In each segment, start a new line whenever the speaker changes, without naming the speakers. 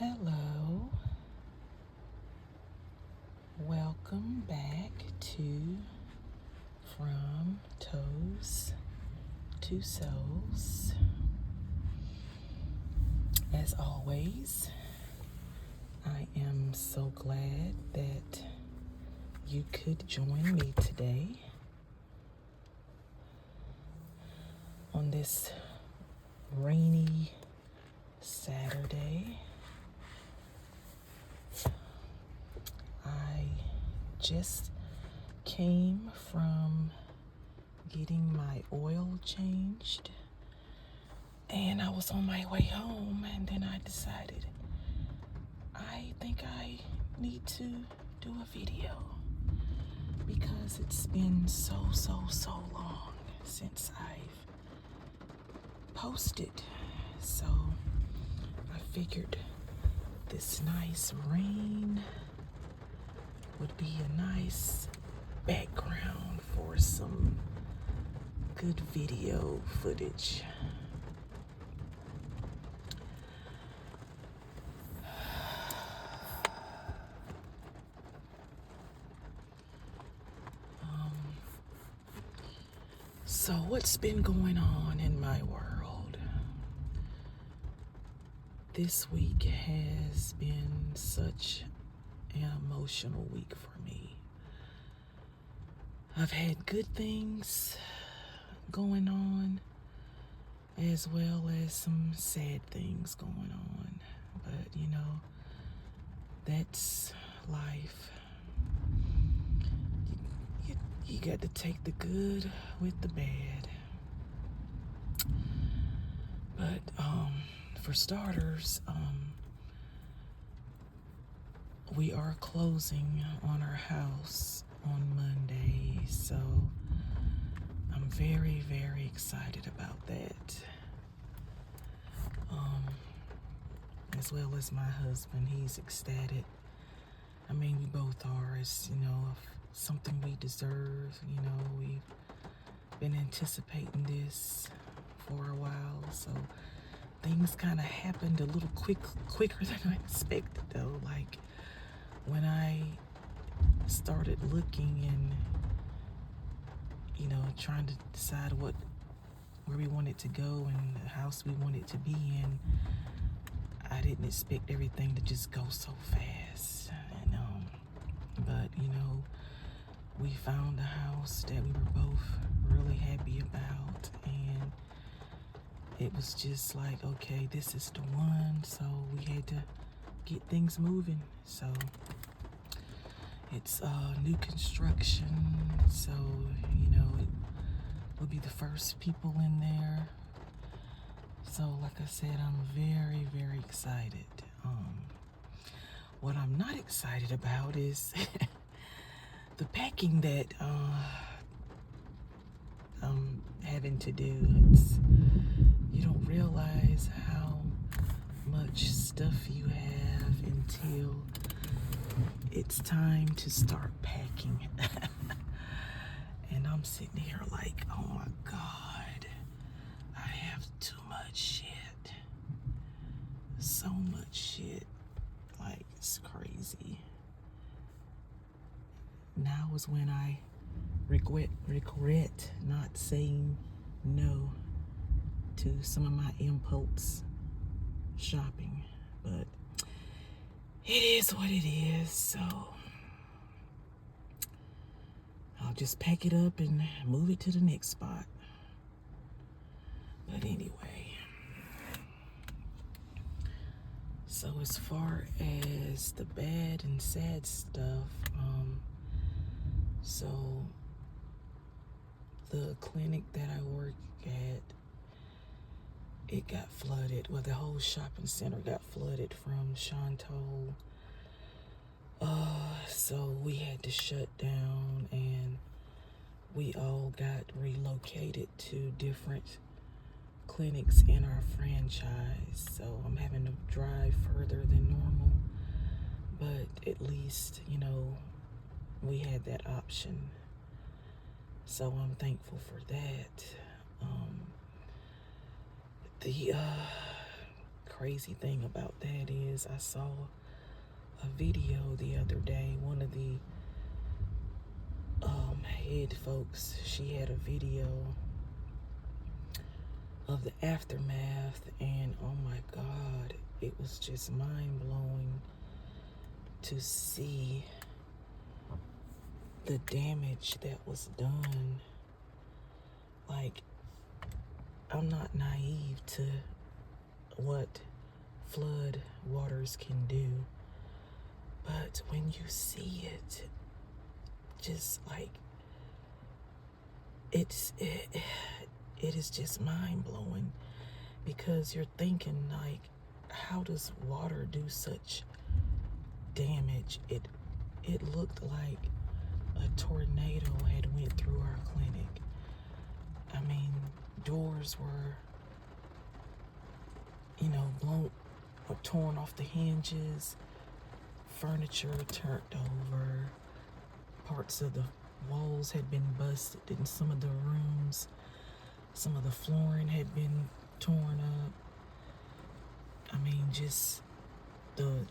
Hello, welcome back to From Toes to Souls. As always, I am so glad that you could join me today on this rainy Saturday. I just came from getting my oil changed, and I was on my way home, and then I decided I think I need to do a video because it's been so long since I've posted. So I figured this nice rain would be a nice background for some good video footage. So what's been going on in my world? This week has been such an emotional week for me. I've had good things going on as well as some sad things going on. But that's life. You got to take the good with the bad. But for starters, we are closing on our house on Monday, so I'm very excited about that. As well as my husband, he's ecstatic. I mean, we both are. It's something we deserve. We've been anticipating this for a while, so things kind of happened a little quicker than I expected, though. Like when I started looking and trying to decide where we wanted to go and the house we wanted to be in, I didn't expect everything to just go so fast. But we found a house that we were both really happy about, and it was just like, okay, this is the one. So we had to get things moving. So it's new construction, so we'll be the first people in there. So like I said, I'm very excited. What I'm not excited about is the packing that I'm having to do. You don't realize how much stuff you have until it's time to start packing. And I'm sitting here like, oh my God, I have too much shit. So much shit. Like, it's crazy. Now is when I regret not saying no to some of my impulse shopping. But it is what it is, so I'll just pack it up and move it to the next spot. But anyway, so as far as the bad and sad stuff, so the clinic that I work at, it got flooded. Well, the whole shopping center got flooded from Shanto. So we had to shut down, and we all got relocated to different clinics in our franchise. So I'm having to drive further than normal, but at least we had that option. So I'm thankful for that. The crazy thing about that is I saw a video the other day. One of the head folks, she had a video of the aftermath, and oh my God, it was just mind-blowing to see the damage that was done. Like, I'm not naive to what flood waters can do, but when you see it, just like it is just mind-blowing, because you're thinking, like, how does water do such damage? It looked like a tornado had went through our clinic. I mean, doors were, blown or torn off the hinges, furniture turned over, parts of the walls had been busted in some of the rooms, some of the flooring had been torn up. I mean, just the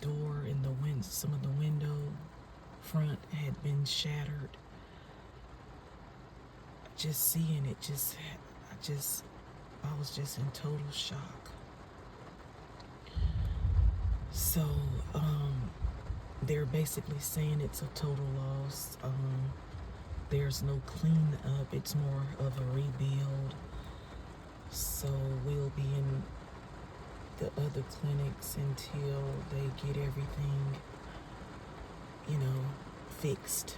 door and the window, some of the window front had been shattered. Just seeing it, I was just in total shock. So, they're basically saying it's a total loss. There's no clean up, it's more of a rebuild. So we'll be in the other clinics until they get everything, fixed.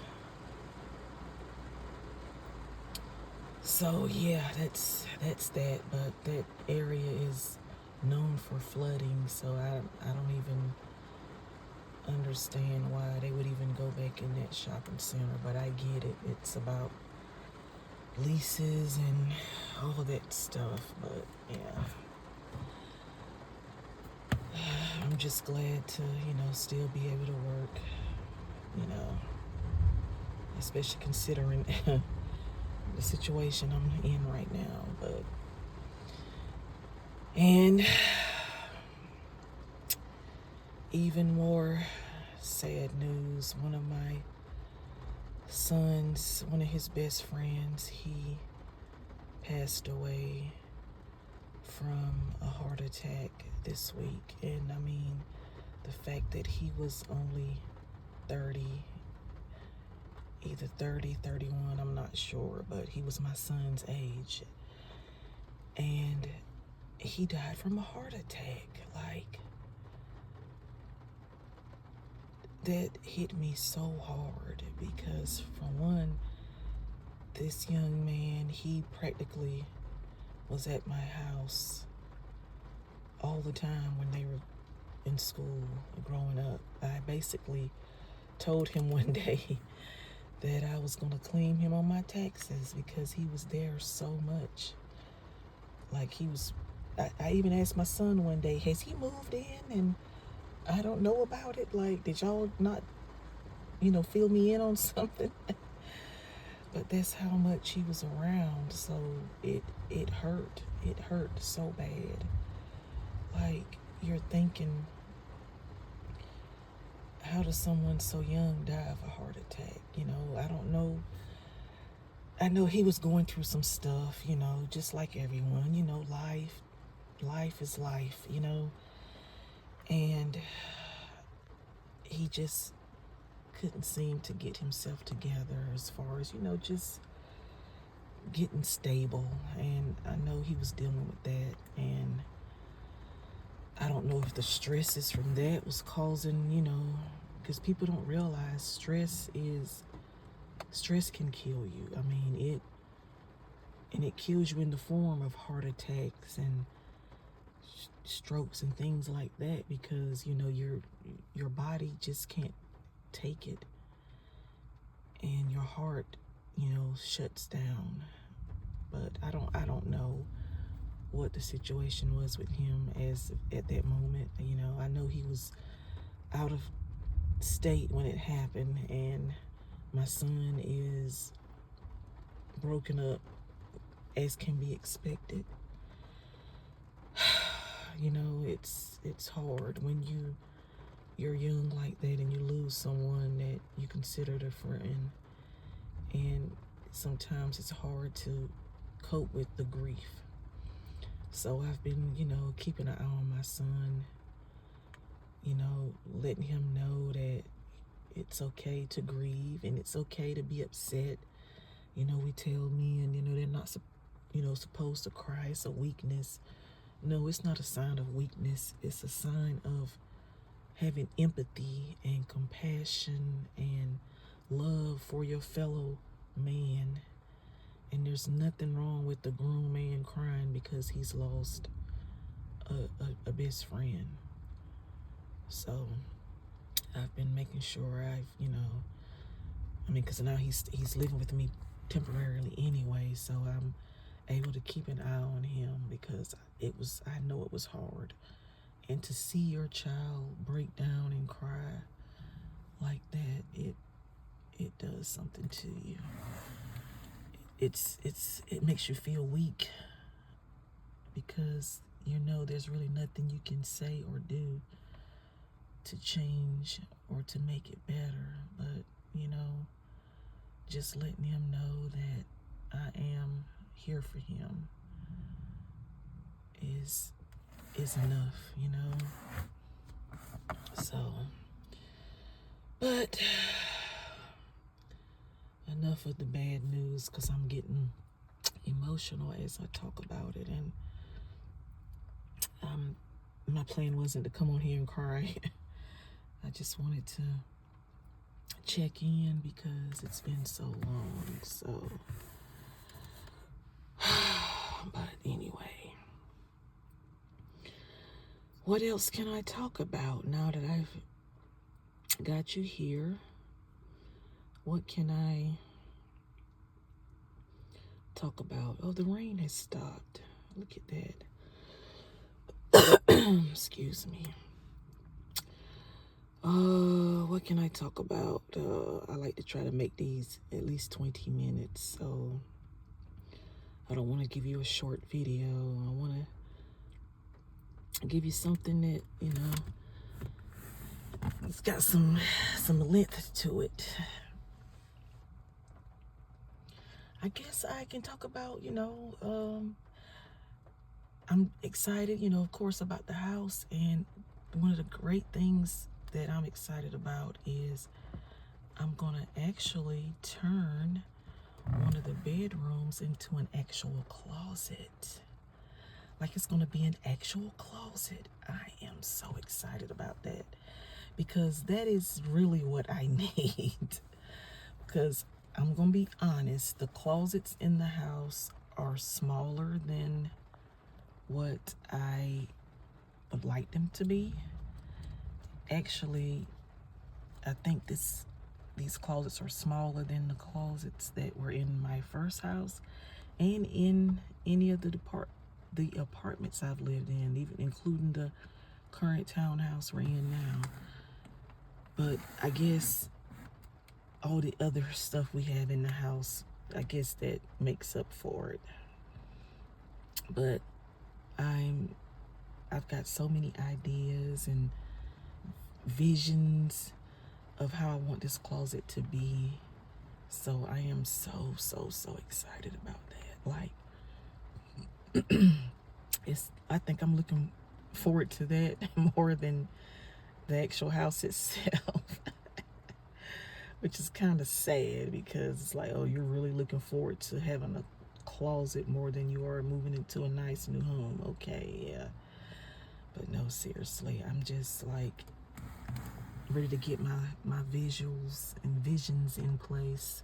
So yeah, that's that. But that area is known for flooding, so I don't even understand why they would even go back in that shopping center. But I get it. It's about leases and all of that stuff. But yeah, I'm just glad to, still be able to work, especially considering the situation I'm in right now. And even more sad news, one of my sons, one of his best friends, he passed away from a heart attack this week. And I mean, the fact that he was only 30, either 30, 31, I'm not sure, but he was my son's age. And he died from a heart attack. Like, that hit me so hard, because for one, this young man, he practically was at my house all the time when they were in school growing up. I basically told him one day that I was going to claim him on my taxes because he was there so much. Like, I even asked my son one day, has he moved in and I don't know about it? Like, did y'all not, fill me in on something? But that's how much he was around. So it hurt. It hurt so bad. Like, you're thinking, how does someone so young die of a heart attack? I don't know. I know he was going through some stuff, just like everyone. Life is life, and he just couldn't seem to get himself together as far as, just getting stable. And I know he was dealing with that, and I don't know if the stresses from that was causing, because people don't realize stress can kill you. I mean, it kills you in the form of heart attacks and strokes and things like that, because your body just can't take it, and your heart shuts down. But I don't know what the situation was with him as at that moment. I know he was out of state when it happened, and my son is broken up as can be expected. it's hard when you're young like that and you lose someone that you considered a friend, and sometimes it's hard to cope with the grief. So I've been, keeping an eye on my son, letting him know that it's okay to grieve and it's okay to be upset. We tell men, they're not, supposed to cry. It's a weakness. No, it's not a sign of weakness. It's a sign of having empathy and compassion and love for your fellow man. And there's nothing wrong with the grown man crying because he's lost a best friend. So I've been making sure because now he's living with me temporarily anyway, so I'm able to keep an eye on him, because I know it was hard. And to see your child break down and cry like that, it does something to you. It makes you feel weak, because there's really nothing you can say or do to change or to make it better. But just letting him know that I am here for him is enough, So, but enough of the bad news, because I'm getting emotional as I talk about it. And my plan wasn't to come on here and cry. I just wanted to check in because it's been so long. So, but anyway, what else can I talk about now that I've got you here? What can I talk about? Oh, the rain has stopped. Look at that. Excuse me. What can I talk about? I like to try to make these at least 20 minutes, so I don't want to give you a short video. I want to give you something that, it's got some length to it. I guess I can talk about, I'm excited, of course, about the house. And one of the great things that I'm excited about is I'm going to actually turn one of the bedrooms into an actual closet. Like, it's going to be an actual closet. I am so excited about that, because that is really what I need. Because I'm going to be honest, the closets in the house are smaller than what I would like them to be. Actually, I think these closets are smaller than the closets that were in my first house and in any of the apartments I've lived in, even including the current townhouse we're in now. But I guess all the other stuff we have in the house, I guess that makes up for it. But I've got so many ideas and visions of how I want this closet to be. So I am so excited about that. Like, I think I'm looking forward to that more than the actual house itself. Which is kind of sad, because it's like, oh, you're really looking forward to having a closet more than you are moving into a nice new home. Okay, yeah. But no, seriously, I'm just like ready to get my visuals and visions in place.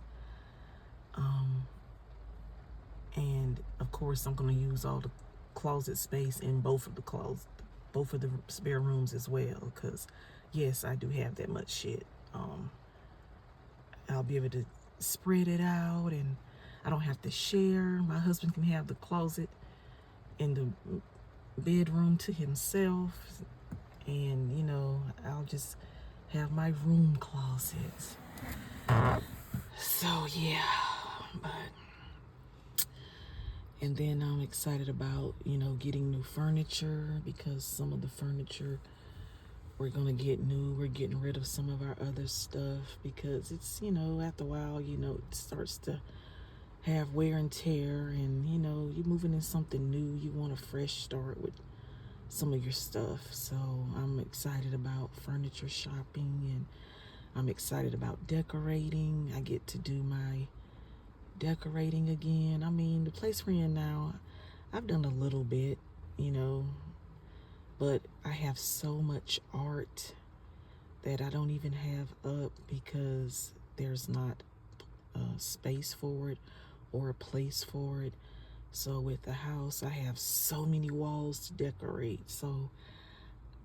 And of course, I'm going to use all the closet space in both of the spare rooms as well, because yes, I do have that much shit. I'll be able to spread it out, and I don't have to share. My husband can have the closet in the bedroom to himself, and I'll just have my room closet. So yeah, but And then I'm excited about, getting new furniture, because some of the furniture we're going to get new. We're getting rid of some of our other stuff because it's, after a while, it starts to have wear and tear, and, you're moving in something new. You want a fresh start with some of your stuff. So I'm excited about furniture shopping, and I'm excited about decorating. I get to do my decorating again. I mean, the place we're in now, I've done a little bit, but I have so much art that I don't even have up because there's not space for it or a place for it. So with the house, I have so many walls to decorate. So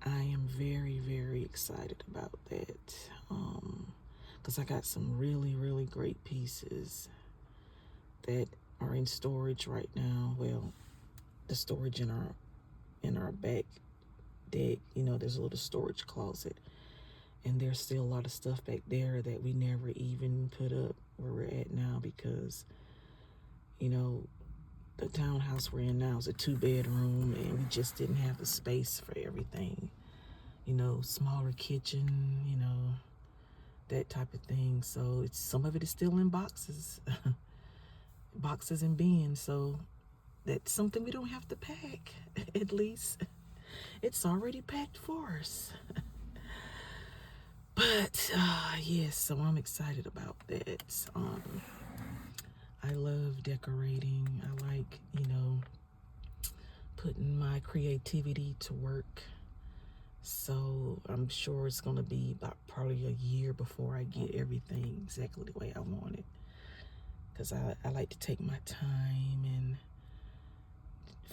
I am very, very excited about that, because I got some really, really great pieces that are in storage right now. Well, the storage in our back deck, there's a little storage closet, and there's still a lot of stuff back there that we never even put up where we're at now, because the townhouse we're in now is a 2-bedroom, and we just didn't have the space for everything. Smaller kitchen, that type of thing. So some of it is still in boxes, boxes and bins. So that's something we don't have to pack. At least it's already packed for us. But yes, so I'm excited about that. I love decorating. I like, putting my creativity to work. So I'm sure it's going to be about probably a year before I get everything exactly the way I want it. Because I like to take my time and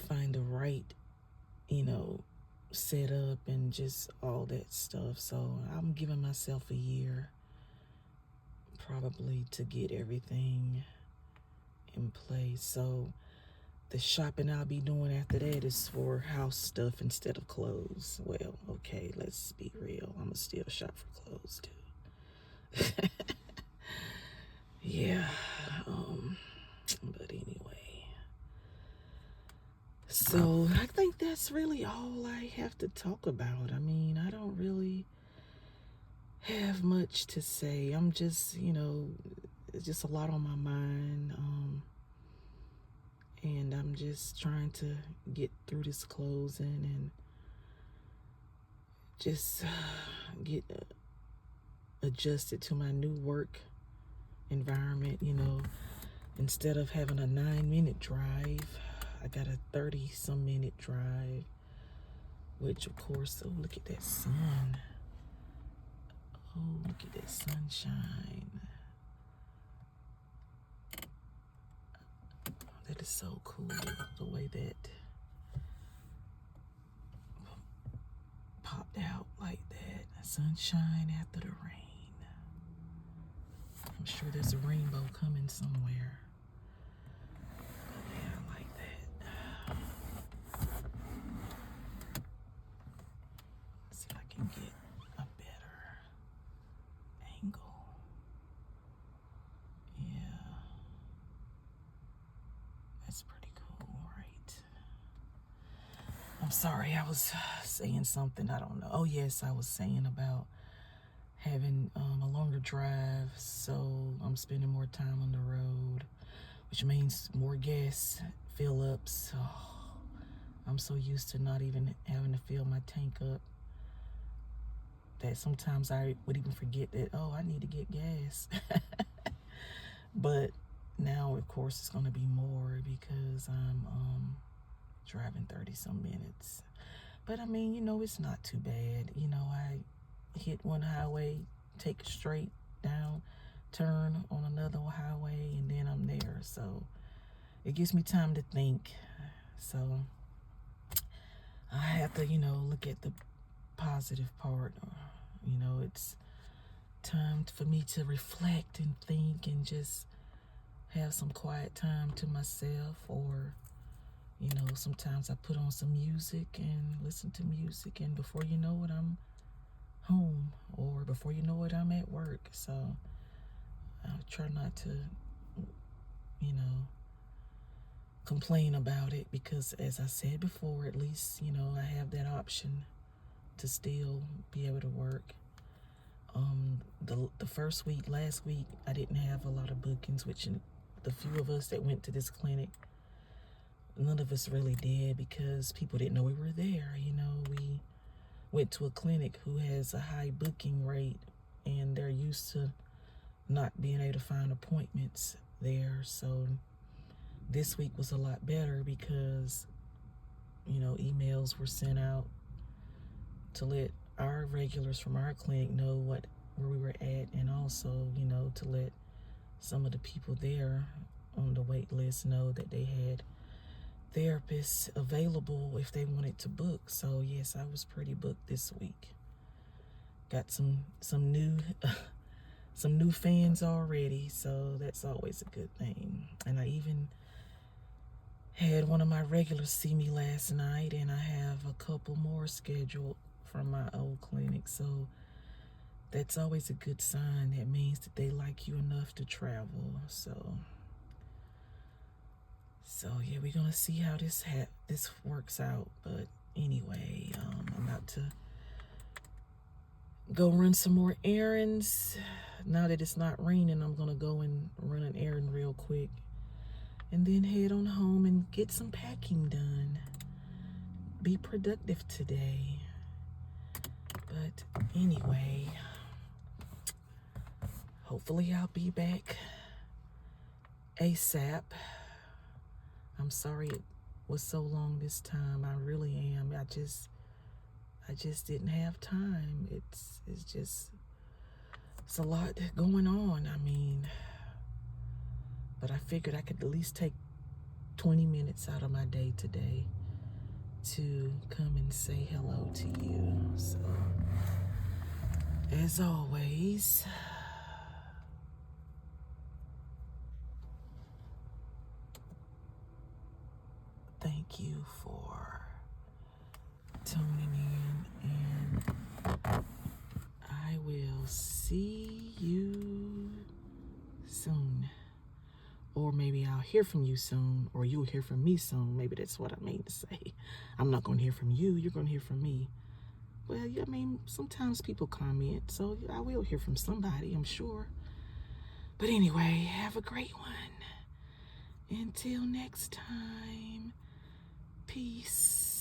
find the right, setup and just all that stuff. So I'm giving myself a year probably to get everything in place. So the shopping I'll be doing after that is for house stuff instead of clothes. Well, okay, let's be real. I'm gonna still shop for clothes too. Yeah. But anyway. So I think that's really all I have to talk about. I mean, I don't really have much to say. I'm just, it's just a lot on my mind. And I'm just trying to get through this closing and just get adjusted to my new work environment. Instead of having a 9-minute drive, I got a 30-some minute drive, which of course, oh, look at that sun. Oh, look at that sunshine. That is so cool, the way that popped out like that. Sunshine after the rain. I'm sure there's a rainbow coming somewhere. But yeah, I like that. Let's see if I can get a better angle. Yeah. That's pretty cool, right? I'm sorry, I was saying something, I don't know. Oh yes, I was saying about having a longer drive, so I'm spending more time on the road, which means more gas fill ups. Oh, I'm so used to not even having to fill my tank up that sometimes I would even forget that, oh, I need to get gas. But now, of course, it's going to be more because I'm driving 30-some minutes. But I mean, it's not too bad. I hit one highway, take a straight down, turn on another highway, and then I'm there. So it gives me time to think. So I have to, look at the positive part. It's time for me to reflect and think and just have some quiet time to myself. Or sometimes I put on some music and listen to music, and before you know it, I'm home, or before you know it, I'm at work. So I try not to, complain about it, because as I said before, at least, you know, I have that option to still be able to work. The first week, last week, I didn't have a lot of bookings, which the few of us that went to this clinic, none of us really did, because people didn't know we were there. You know, we went to a clinic who has a high booking rate, and they're used to not being able to find appointments there. So this week was a lot better because, you know, emails were sent out to let our regulars from our clinic know where we were at, and also, you know, to let some of the people there on the wait list know that they had therapists available if they wanted to book. So yes, I was pretty booked this week. Got some new some new fans already, so that's always a good thing. And I even had one of my regulars see me last night, and I have a couple more scheduled from my old clinic. So that's always a good sign. That means that they like you enough to travel. So yeah, we're gonna see how this works out. But anyway, I'm about to go run some more errands. Now that it's not raining, I'm gonna go and run an errand real quick, and then head on home and get some packing done. Be productive today. But anyway, hopefully I'll be back ASAP. I'm sorry it was so long this time. I really am. I just didn't have time. It's a lot going on. I mean, but I figured I could at least take 20 minutes out of my day today to come and say hello to you. So, as always, thank you for tuning in, and I will see you soon. Or maybe I'll hear from you soon, or you'll hear from me soon. Maybe that's what I mean to say. I'm not going to hear from you. You're going to hear from me. Well, I mean, sometimes people comment, so I will hear from somebody, I'm sure. But anyway, have a great one. Until next time, peace.